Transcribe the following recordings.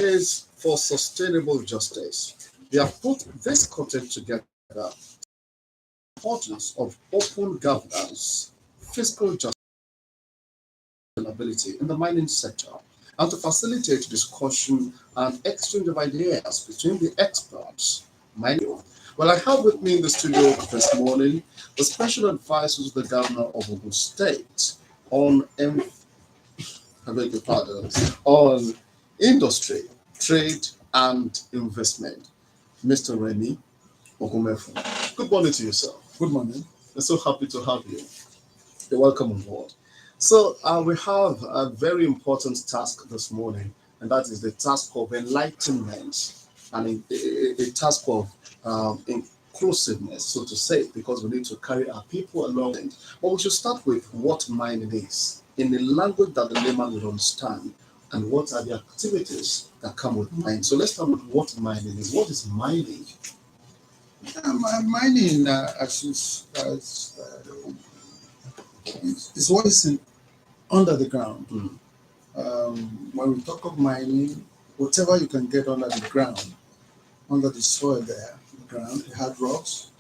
is for sustainable justice. We have put this content together importance of open governance, fiscal justice, and ability in the mining sector, and to facilitate discussion and exchange of ideas between the experts. Mining. Well, I have with me in the studio this morning the special advisor to the governor of Ogun State on I beg your pardon, on industry, trade, and investment, Mr. Remy Ogumefu. Good morning to you, sir. Good morning. We're so happy to have you. You're welcome on board. So, we have a very important task this morning, and that is the task of enlightenment and a task of inclusiveness, so to say, because we need to carry our people along. But we should start with what mining is in the language that the layman would understand, and what are the activities that come with mining. So, let's start with what mining is. What is mining? Mining is what is under the ground. When we talk of mining, whatever you can get under the ground, under the soil there, the ground, the hard rocks.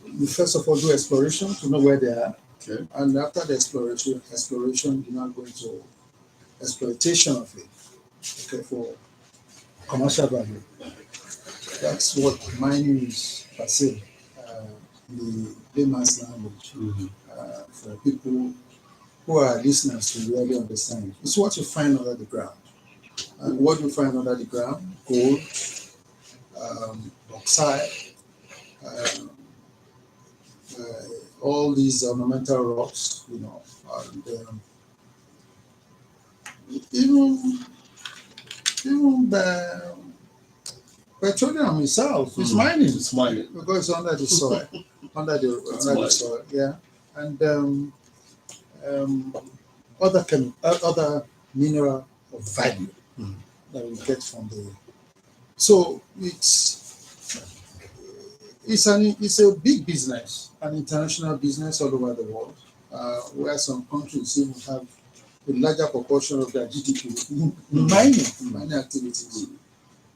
You first of all do exploration to know where they are. Okay. And after the exploration, you're now going to exploitation of it, okay, for commercial value. That's what mining is per se, in the layman's language, for people who are listeners to really understand. It's what you find under the ground. And what you find under the ground: gold, oxide, um, all these ornamental rocks, and even the petroleum itself is mining. It's mining. Because it's under the soil, under the soil, yeah, and other mineral of value that we get from the. So it's a big business, an international business all over the world, where some countries even have a larger proportion of their GDP in mining activities.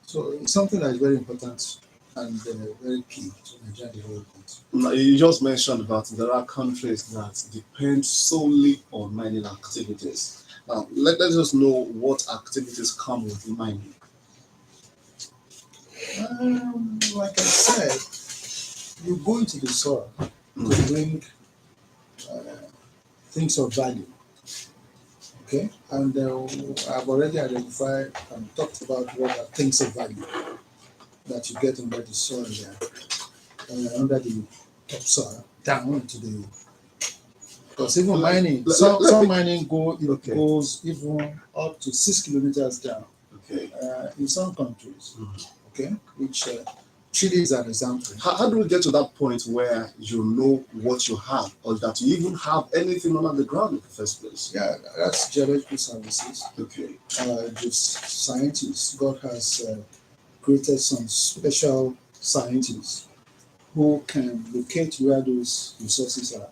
So it's something that is very important and very key to Nigerian development. You just mentioned that there are countries that depend solely on mining activities. Now, let us know what activities come with mining. Like I said, you go into the soil to bring things of value. Okay, and I've already identified and talked about what are things of value that you get under the soil there, under the topsoil, down into the. Because even mining, some mining goes even up to 6 kilometers down. Okay. In some countries, okay, which Chile is an example. How do we get to that point where you know what you have, or that you even have anything under the ground in the first place? Yeah, that's geological services. Okay. Just scientists. God has created some special scientists who can locate where those resources are,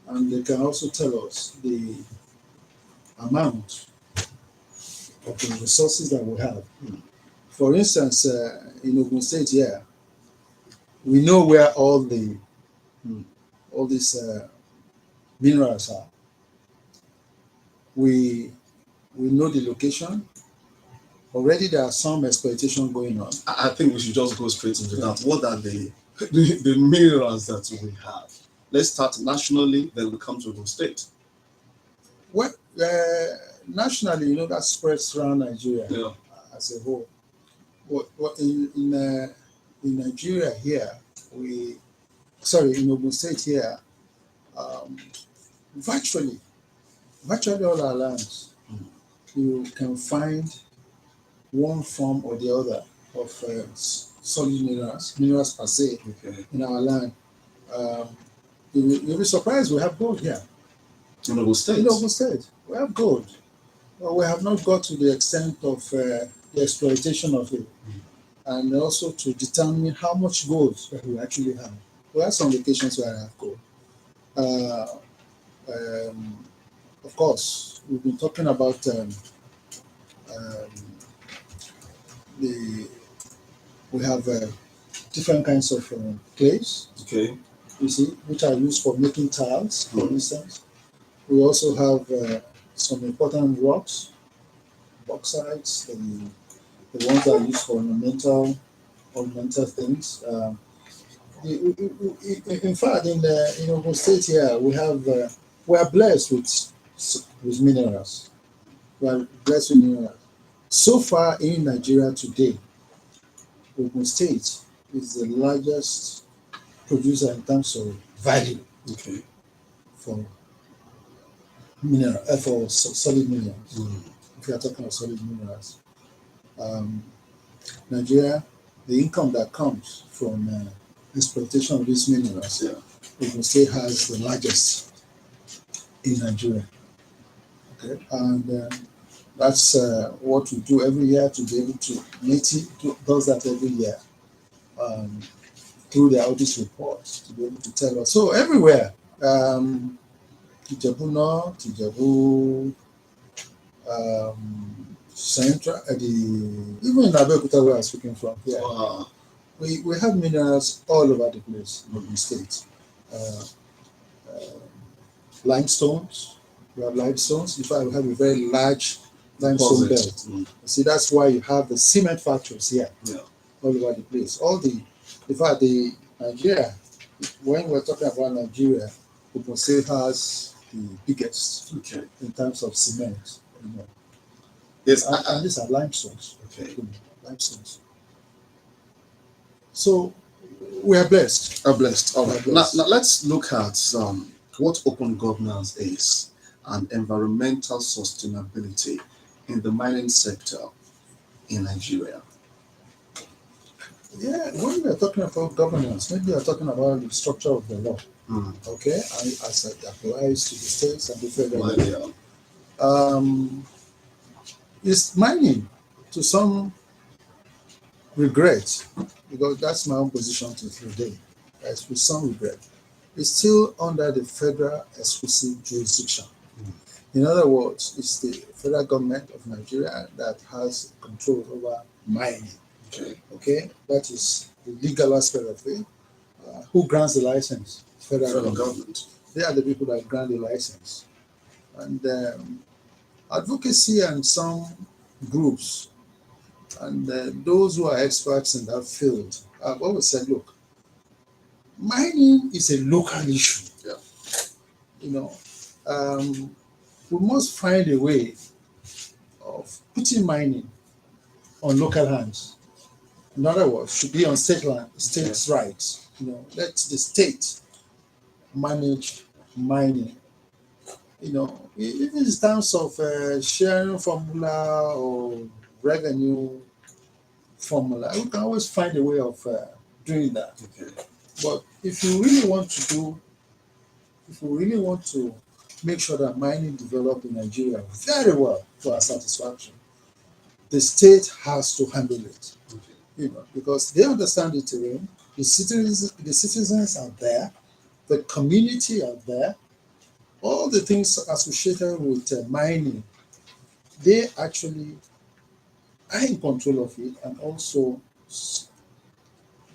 and they can also tell us the amount of the resources that we have. For instance, in Ogun State here, we know where all these minerals are. We know the location. Already there are some exploitation going on. I think we should just go straight into that. What are the minerals that we have? Let's start nationally, then we come to Ogun State. Well, nationally, that spreads around Nigeria as a whole. What in Nigeria here, in Ogun State here, virtually all our lands, you can find one form or the other of solid minerals per se in our land. You'll be surprised we have gold here. In Ogun State? In Ogun State, we have gold. But we have not got to the extent of the exploitation of it. And also to determine how much gold that we actually have. We have some locations where I have gold. of course, we've been talking about um, the we have different kinds of clays, Okay. you see, which are used for making tiles, for Mm. instance. We also have some important rocks, bauxites, the ones that are used for ornamental things. In fact, in Ogun State here, we are blessed with minerals. We are blessed with minerals. So far in Nigeria today, Ogun State is the largest producer in terms of value Okay. for solid minerals. Mm. If you are talking about solid minerals, um, Nigeria, the income that comes from exploitation of these minerals, Yeah. Ogun State has the largest in Nigeria. Okay, and that's what we do every year to be able to does that every year um, through the audit reports to be able to tell us. So everywhere, Ijebu North, Ijebu Central, even in Abeokuta where I'm speaking from here, Wow. we have minerals all over the place in the state. Uh, uh, Limestones, we have limestones. In fact, we have a very large limestone Deposit. belt. Mm. See, that's why you have the cement factories here Yeah. all over the place. In fact, the Nigeria, when we're talking about Nigeria, Ogun State has the biggest Okay. in terms of cement. Yes. And these are limestones. Okay. Limestones. So we are blessed. Are blessed. All We are right. blessed. Now let's look at what open governance is and environmental sustainability in the mining sector in Nigeria. Yeah, when we are talking about governance, maybe we are talking about the structure of the law. Mm. Okay, and as it applies to the states and the federal Well, level. yeah. Is mining to some regret, because that's my own position to today, as with some regret, it's still under the federal exclusive jurisdiction. In other words, it's the federal government of Nigeria that has control over mining. Okay. Okay, that is the legal aspect of it. Who grants the license? Federal government. They are the people that grant the license. And advocacy and some groups and those who are experts in that field have always said, look, mining is a local issue. Yeah. You know, we must find a way of putting mining on local hands. In other words, should be on state land, states' rights. You know, let the state manage mining. You know, if it's terms of sharing formula or revenue formula, we can always find a way of doing that. Okay. But if you really want to do, if you really want to make sure that mining develop in Nigeria very well to our satisfaction, the state has to handle it. Okay. You know, because they understand the terrain, the citizens are there, the community are there, all the things associated with mining, they actually are in control of it, and also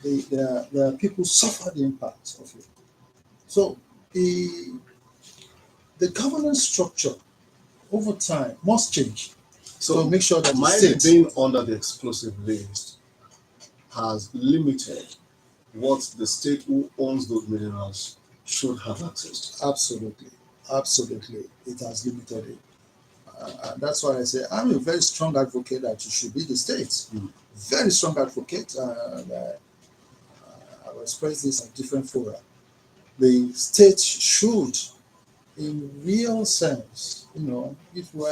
the people suffer the impact of it. So the governance structure over time must change So to make sure that the mining state, being under the exclusive list has limited what the state who owns those minerals should have access to. absolutely, it has limited it. And that's why I say I'm a very strong advocate that it should be the state. Very strong advocate. I will express this at different fora. The state should, in real sense, you know, if we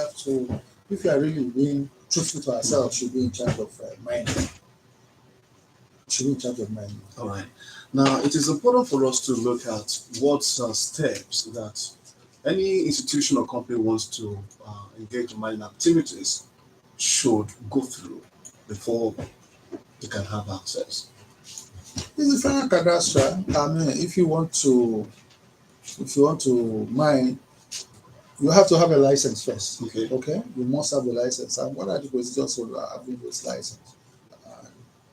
are really being truthful to ourselves, should be in charge of mining. Should be in charge of mining. All right. Now, it is important for us to look at what steps that any institution or company wants to engage in mining activities should go through before they can have access. It's a final cadastre. I mean, if you want to mine you have to have a license first. Okay. Okay, you must have a license. And what are the procedures for having those license? Uh,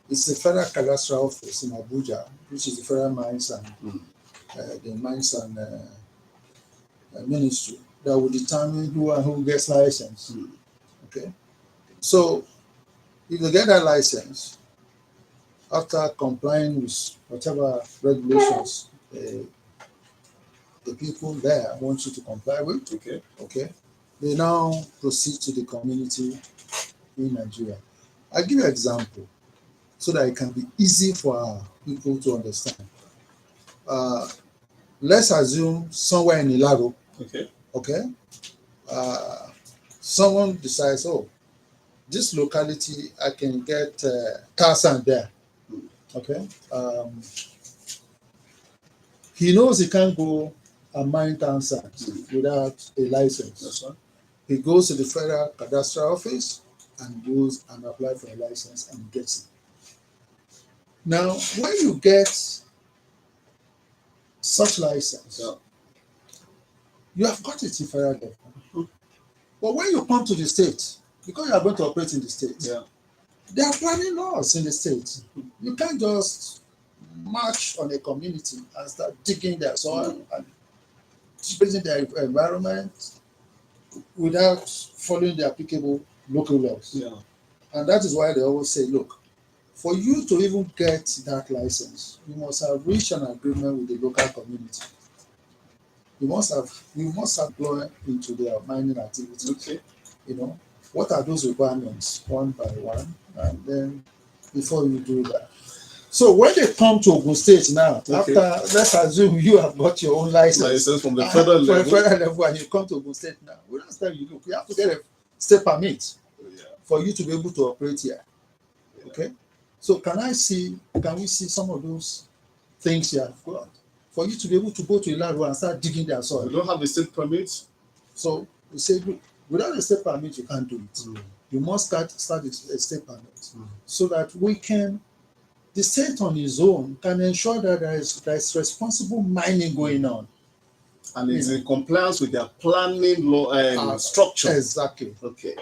it's the Federal Cadastral Office in Abuja, which is the Federal Mines and the Mines and Ministry that will determine who and who gets license. Okay, so if they get that license after complying with whatever regulations the people there want you to comply with, okay, they now proceed to the community in Nigeria. I'll give you an example so that it can be easy for our people to understand. Let's assume somewhere in Ilaro, okay, someone decides, oh, this locality, I can get tar sand there, okay. He knows he can't go and mine tar sand without a license. That's right. He goes to the Federal Cadastral Office and goes and applies for a license and gets it. Now, when you get such license, you have got it in federal government. But when you come to the state, because you are going to operate in the state, there are planning laws in the state. You can't just march on a community and start digging their soil and displacing their environment without following the applicable local laws. And that is why they always say, look, for you to even get that license, you must have reached an agreement with the local community. You must have gone into their mining activities. You know, what are those requirements one by one, and then before you do that. So when they come to Ogun State now, after, let's assume you have got your own license from the federal level, and you come to Ogun State now, we don't tell you, look, you have to get a state permit for you to be able to operate here. Okay. So can we see some of those things you have got for you to be able to go to Ilaro and start digging their soil? You don't have a state permit? So we say, look, without a state permit, you can't do it. You must start a state permit so that we can, the state on its own can ensure that there is responsible mining going on. And it's in compliance with their planning law structure. Exactly. Okay.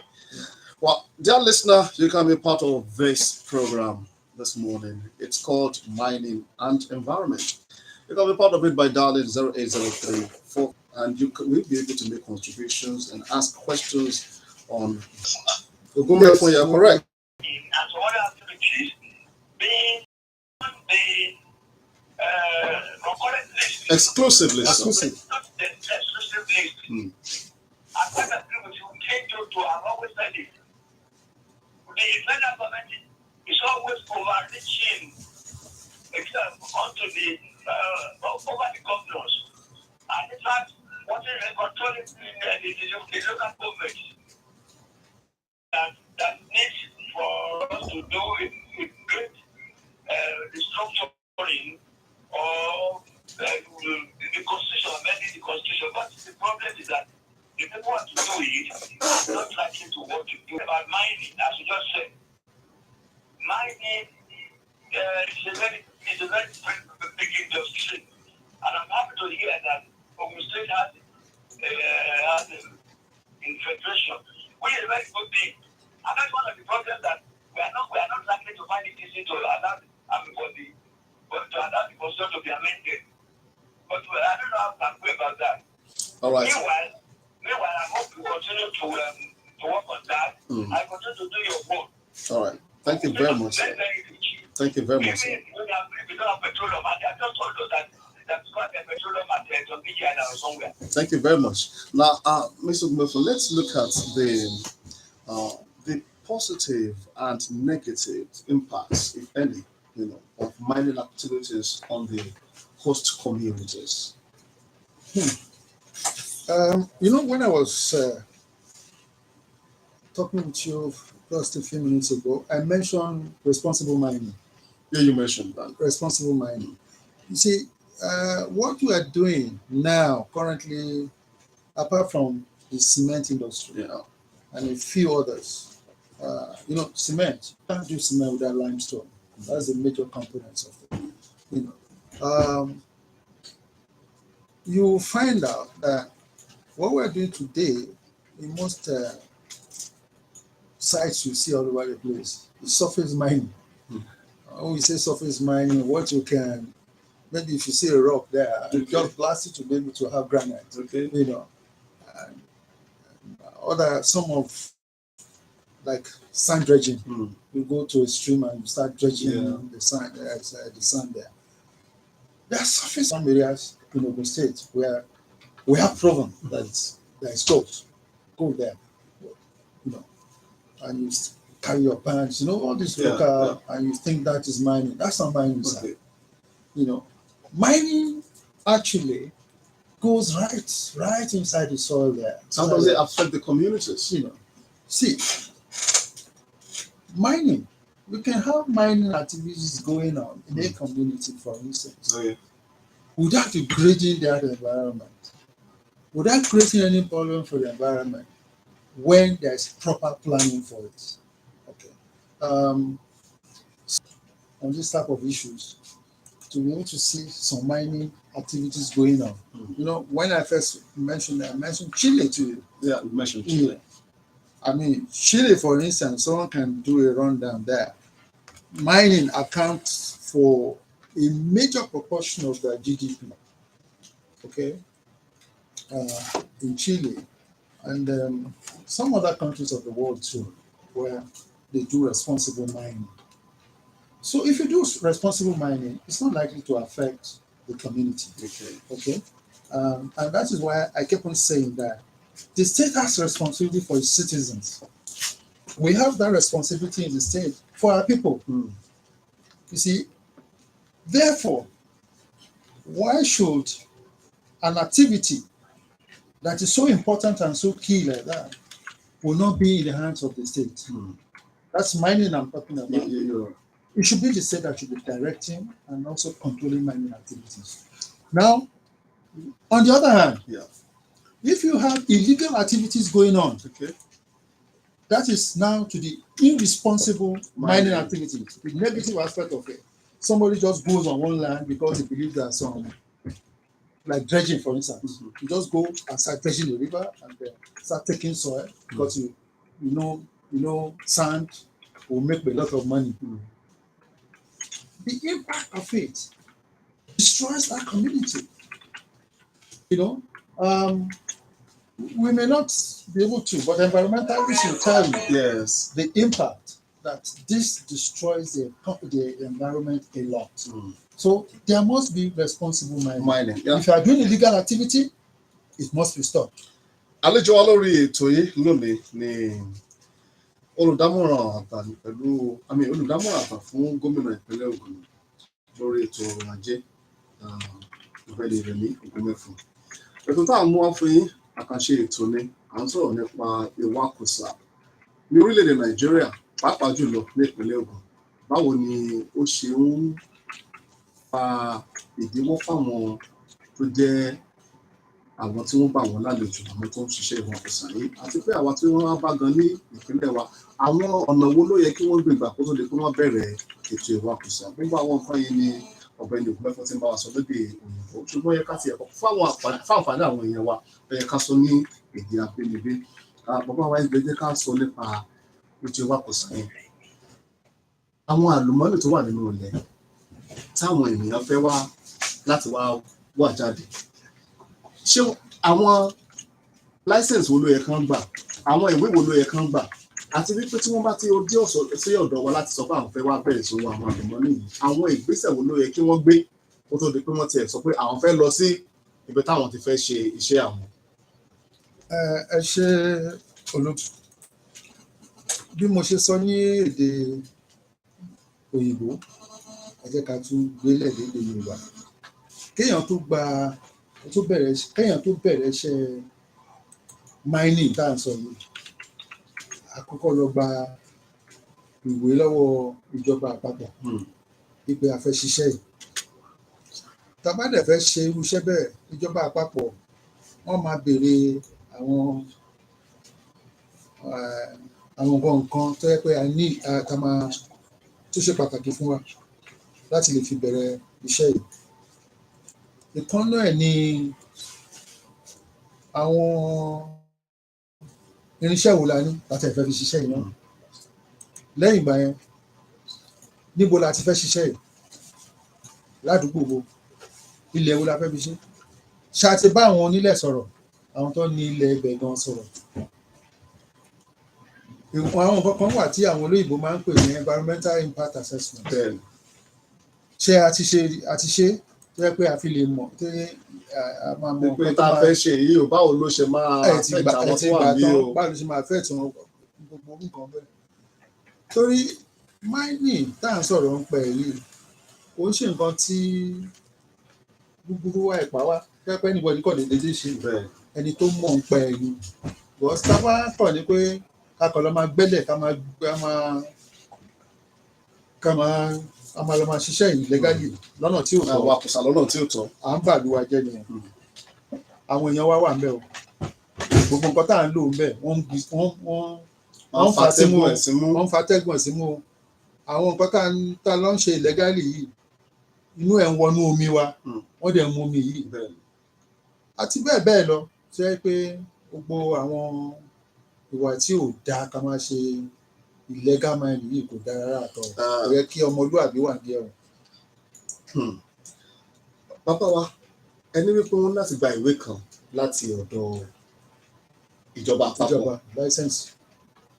Well, dear listener, you can be part of this program this morning. It's called Mining and Environment. You can be part of it by dialing 08034, and you will be able to make contributions and ask questions on the government when you're correct. And some other activities being the concurrent list. Exclusively so. Not the exclusive list. I quite agree with you. Take you to our always said it. The federal government is always overreaching onto the over the governors. And in fact, what is controlling the local government that needs for us to do a great restructuring or the constitution, amending the constitution. But the problem is that the people want to do it, not likely to want to do about mining, as you just said. Mining is a very big industry. And I'm happy to hear that Ogun State has infiltration, which is a very good thing. And that's one of the problems that we are not likely to find it easy to allow the constitution to be amended. But I don't know how to agree about that. All right. Meanwhile, I hope you continue to work on that. I continue to do your work. All right. Thank you very much. Thank you very much. Even if we don't have petroleum, I just told us that that's got a petroleum at Tunisia or somewhere. Thank you very much. Now, Mr. Gumefo, let's look at the positive and negative impacts, if any, of mining activities on the host communities. When I was talking with you just a few minutes ago, I mentioned responsible mining. Yeah, you mentioned that. Responsible mining. You see, what we are doing now, currently, apart from the cement industry and a few others, cement, you can't do cement without limestone. That's the major components of it. You find out that what we're doing today in most sites you see all over the place is surface mining. When we say surface mining, what you can, maybe if you see a rock there, you just blast it to be able to have granite, Okay. you know. And some of like sand dredging. You go to a stream and you start dredging the sand there. There are surface some areas in Ogun State where we have proven that there is gold. Go there, you know, and you carry your pants, you know, all this local, and you think that is mining. That's not mining, sir. You know, mining actually goes right inside the soil there. How does it affect the communities? You know, see, mining, we can have mining activities going on in a community, for instance, without degrading that environment, without creating any problem for the environment, when there's proper planning for it. Okay. On this type of issues, to be able to see some mining activities going on. You know, when I first mentioned it, I mentioned Chile to you. Yeah, you mentioned Chile. I mean, Chile, for instance, someone can do a rundown there. Mining accounts for a major proportion of their GDP. Okay, in Chile and some other countries of the world too, where they do responsible mining. So if you do responsible mining, it's not likely to affect the community. Okay, and that is why I kept on saying that the state has responsibility for its citizens. We have that responsibility in the state for our people. You see, therefore, why should an activity that is so important and so key like that will not be in the hands of the state? That's mining I'm talking about. It should be the state that should be directing and also controlling mining activities. Now, on the other hand, if you have illegal activities going on, that is now to the irresponsible mining activities, the negative aspect of it. Somebody just goes on one land because he believes that some, like dredging, for instance, you just go and start dredging the river and then start taking soil because you know sand will make a lot of money. The impact of it destroys that community. You know, we may not be able to, but environmentalists will tell you the impact that this destroys the environment a lot. So there must be responsible mining. If you are doing illegal activity, it must be stopped. Àlejò wa lórí ètò yìí lónìí ni olùdámọ̀ràn àgbà fún gómìnà ìpínlẹ̀ Ògùn lórí ètò ọrọ̀ ajé Ọ̀gbẹ́ni Rẹ̀mí Ògúnmẹ́fun. Ètò tá à ń mú wá fún yín àkànṣe ètò ni à ń sọ̀rọ̀ nípa ìwakùsà ní orílẹ̀-èdè Nàìjíríà pàápàá jùlọ ní ìpínlẹ̀ Ògùn. Báwo ni ó ṣe ń fa ìdíwọ́ fáwọn tó jẹ́ àwọn tí wọ́n bá wọn lálejò, àwọn tó ń ṣiṣẹ́ ìwakùsà yìí, àti pé àwa tí wọ́n bá gan ní ìpínlẹ̀ wa, àwọn ọ̀nà wo ló yẹ kí wọ́n gbé gbà kó tó di pé wọ́n bẹ̀rẹ̀ ètò ìwakùsà. Gbogbo àwọn nǹkan yìí ni Ọ̀gbẹ́ni Ògúnmẹ́fun ti ń bá wa sọ lédè òyìnbó, ṣùgbọ́n yẹ ká tiẹ̀ kọ́ fáǹfààní àwọn èèyàn wa ó yẹ ká sọ ní èdè abínibí. Bàbá wa ẹgbẹ́ jẹ́ ká sọ nípa ètò ìwakùsà yẹn. Àwọn àlùmọ́ọ́nì tó wà nínú ilẹ̀ táwọn ènìyàn fẹ́ wá láti wá jáde, ṣé àwọn license wo ló yẹ kán gbà, àwọn ìwé wo ló yẹ kán gbà, àti wípé tí wọ́n bá ti dé sí ọ̀dọ̀ wa láti sọ pé àwọn fẹ́ wá bẹ̀rẹ̀ sí àwọn àlùmọ́ọ́nì yìí, àwọn ìgbésẹ̀ wo ló yẹ kí wọ́n gbé kó tó di pé wọ́n tiẹ̀ sọ pé àwọn fẹ́ lọ sí ibi táwọn ti fẹ́ ṣe iṣẹ́ àwọn. Ẹ ṣe olóòtú, bí mo ṣe sọ ní èdè òyìnbó, ẹ jẹ́ ká tún gbélé lédè Yorùbá. Kéèyàn tó bẹ̀rẹ̀ iṣẹ́ mining tá à ń sọ yìí, àkọ́kọ́ lọ gba ìwé lọ́wọ́ ìjọba àpapọ̀ wípé a fẹ́ ṣiṣẹ́ yìí. Tá bá dẹ̀ fẹ́ ṣe irú iṣẹ́ bẹ́ẹ̀, ìjọba àpapọ̀ wọ́n máa béèrè àwọn nǹkan tó yẹ pé tó ṣe pàtàkì fún wa láti lè fi bẹ̀rẹ̀ iṣẹ́ yìí. Ìkan náà ni àwọn irinṣẹ́ wo la ní láti ẹ̀fẹ́ fi ṣiṣẹ́ yìí náà. Lẹ́yìn ìgbà yẹn níbo la ti fẹ́ ṣiṣẹ́ yìí, ládùúgbò wo, ilẹ̀ wo la fẹ́ fi ṣe. Ṣá ti bá àwọn onílẹ̀ sọ̀rọ̀, àwọn tó ní ilẹ̀ ibẹ̀ gan sọ̀rọ̀. Àwọn nǹkan kan wà tí àwọn olóyìnbó máa ń pè ní environmental impact assessment. Bẹ́ẹ̀ni. Ṣé a ti ṣe tó yẹ pé a fi lè mọ̀ tó yẹ a máa mọ̀ pé tá a fẹ́ ṣe yìí o, báwo ló ṣe máa affect àwọn tó wà ní o. báwo ló ṣe máa affect wọn, gbogbo nǹkan bẹ́ẹ̀. Torí mining tá à ń sọ̀rọ̀ ń pẹ̀ yìí kò ń ṣe nǹkan tí gbogbo wa ìpá wa pẹ́pẹ́ anybody kọ̀ lè dédé ṣe ẹni tó mọ̀ ń pẹ̀ yìí. But tá a bá kọ̀ ní pé ká kọ̀ lọ máa gbẹ́lẹ̀ ká máa lọ máa ṣiṣẹ́ yìí legally lọ́nà tí ò tọ́. Àwọn àkùsà lọ́nà tí ò tọ́. À ń bàlúwa jẹ́ nìyẹn. Àwọn èèyàn wa wà ń bẹ̀ o. Gbogbo nǹkan tá à ń lò ń bẹ̀ wọ́n ń fa tẹ́gùn ẹ̀ símú o. Àwọn nǹkan tá a lọ ń ṣe legally yìí inú ẹ̀ ń wọnú omi wa wọ́n dẹ̀ ń mu omi yìí. Àti bẹ́ẹ̀ bẹ́ẹ̀ lọ ṣe pé gbogbo àwọn ìwà tí ò dáa ká máa ṣe illegal mining yìí kò dára rárá àtọ̀. Kò yẹ kí ọmọlúwàbí wà ní ẹ̀wọ̀n. Bàbá wa, ẹni wípé wọ́n láti gba ìwé kan láti ọ̀dọ̀ ìjọba àpapọ̀. License.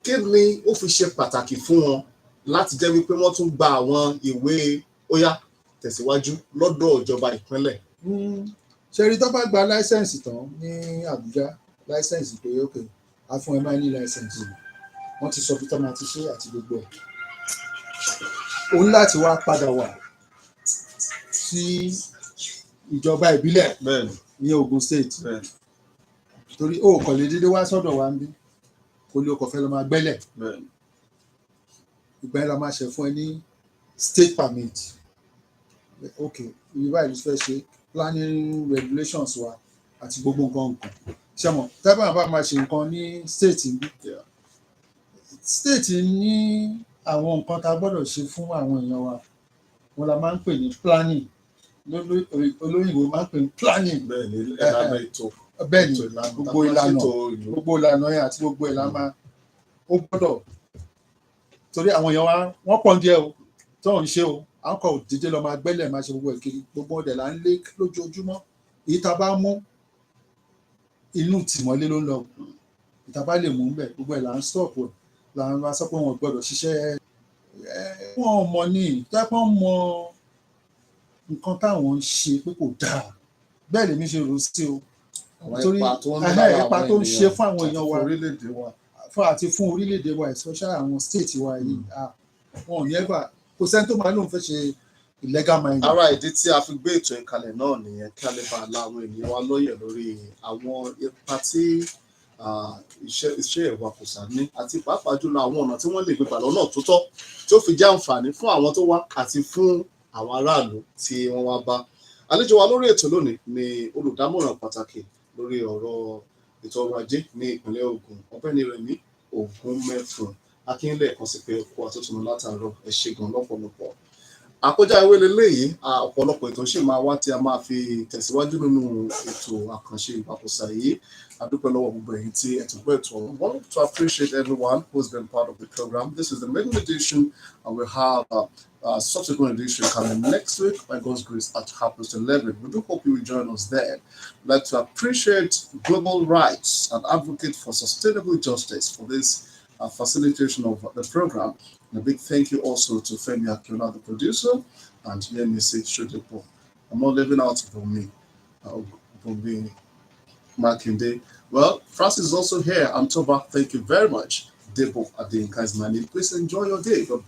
Kí ni ó fi ṣe pàtàkì fún wọn láti jẹ́ wípé wọ́n tún gba àwọn ìwé ó yá tẹ̀síwájú lọ́dọ̀ ìjọba ìpínlẹ̀? Ṣẹ̀rí tó bá gba license tán ní Àbújá, license pé ok a fún ẹ mining license wọ́n ti sọ bí tọ́ máa ti ṣe àti gbogbo ẹ̀. O ní láti wá padà wá sí ìjọba ìbílẹ̀ ní Ogun State. Torí ó kàn lè dédé wá sọ́dọ̀ wa ń bí kó lè ọkọ̀ fẹ́ lọ máa gbẹ́lẹ̀. Ìgbà yẹn la máa ṣe fún ẹ ní state permit. Ok ibi báyìí ló fẹ́ ṣe planning regulations wa àti gbogbo nǹkan. Ṣé mo tábà bá máa ṣe nǹkan ní state ń bí. State ní àwọn nǹkan tá a gbọ́dọ̀ ṣe fún àwọn èèyàn wa wọn la máa ń pè ní planning. Olóyìnbó máa ń pè ní planning. Bẹ́ẹ̀ni gbogbo ìlànà yẹn àti gbogbo ìlànà ó gbọ́dọ̀. Torí àwọn èèyàn wa wọ́n pọ̀ díẹ̀ o tó ń ṣe o à ń kọ òdìdé lọ máa gbẹ́lẹ̀ máa ṣe gbogbo ẹ̀ kiri gbogbo ọdẹ là ń lé lójoojúmọ́. Èyí tá a bá mú inú tìmọ́lé ló ń lọ. Ìta bá lè mú bẹ́ẹ̀ gbogbo ẹ̀ là ń stop ẹ̀ là ń sọ pé wọn gbọ́dọ̀ ṣiṣẹ́. Wọ́n mọ̀ ní tẹ́pọ́n mọ nǹkan táwọn ń ṣe pé kò dáa bẹ́ẹ̀ lèmi ṣe rò sí o. Torí ipa tó ń ṣe fún àwọn èèyàn wa àti fún orílẹ̀-èdè wa especially àwọn state wa yìí wọn ò ní ẹ̀bà kò sẹ́ni tó máa lóun fẹ́ ṣe illegal mining. Ara ìdí tí a fi gbé ètò ìkàlẹ̀ náà nìyẹn kí a lè bá àwọn ènìyàn wa lóye lórí àwọn ipa tí iṣẹ́ ìwakùsà ní àti pàápàá jùlọ àwọn ọ̀nà tí wọ́n lè gbé gbà lọ́nà tó tọ́ tí ó fi jẹ́ àǹfààní fún àwọn tó wá àti fún àwọn aráàlú tí wọ́n wá bá. Àlejò wa lórí ètò lónìí ni olùdámọ̀ràn pàtàkì lórí ọ̀rọ̀ ètò ọrọ̀ ajé ní ìpínlẹ̀ Ògùn, Ọ̀gbẹ́ni Rẹ̀mí Ògúnmẹ́fun. Akínlẹ̀ kan sí pé kó àtúntún látàárọ̀ ẹ ṣé gan lọ́pọ̀lọpọ̀. Àkójá ìwé lélẹ́yìí ọ̀pọ̀lọpọ̀ ètò ṣì máa wá tí a máa fi tẹ̀síwájú nínú ètò àkànṣe ìwakùsà yìí. A dúpẹ́ lọ́wọ́ gbogbo ẹ̀yin tí ẹ tún gbọ́ ètò ọ̀hún. I want to appreciate everyone who's been part of the program. This is the maiden edition and we have a subsequent edition coming next week by God's grace at 11:30. We do hope you will join us there. I'd like to appreciate Global Rights and advocate for sustainable justice for this facilitation of the program. And a big thank you also to Femi Akinola, the producer, and Yemisi Shodepo. I'm not leaving out Bumi Makinde. Well, Francis is also here. I'm Toba. Thank you very much. Debo Adinka is my name. Please enjoy your day. God bless.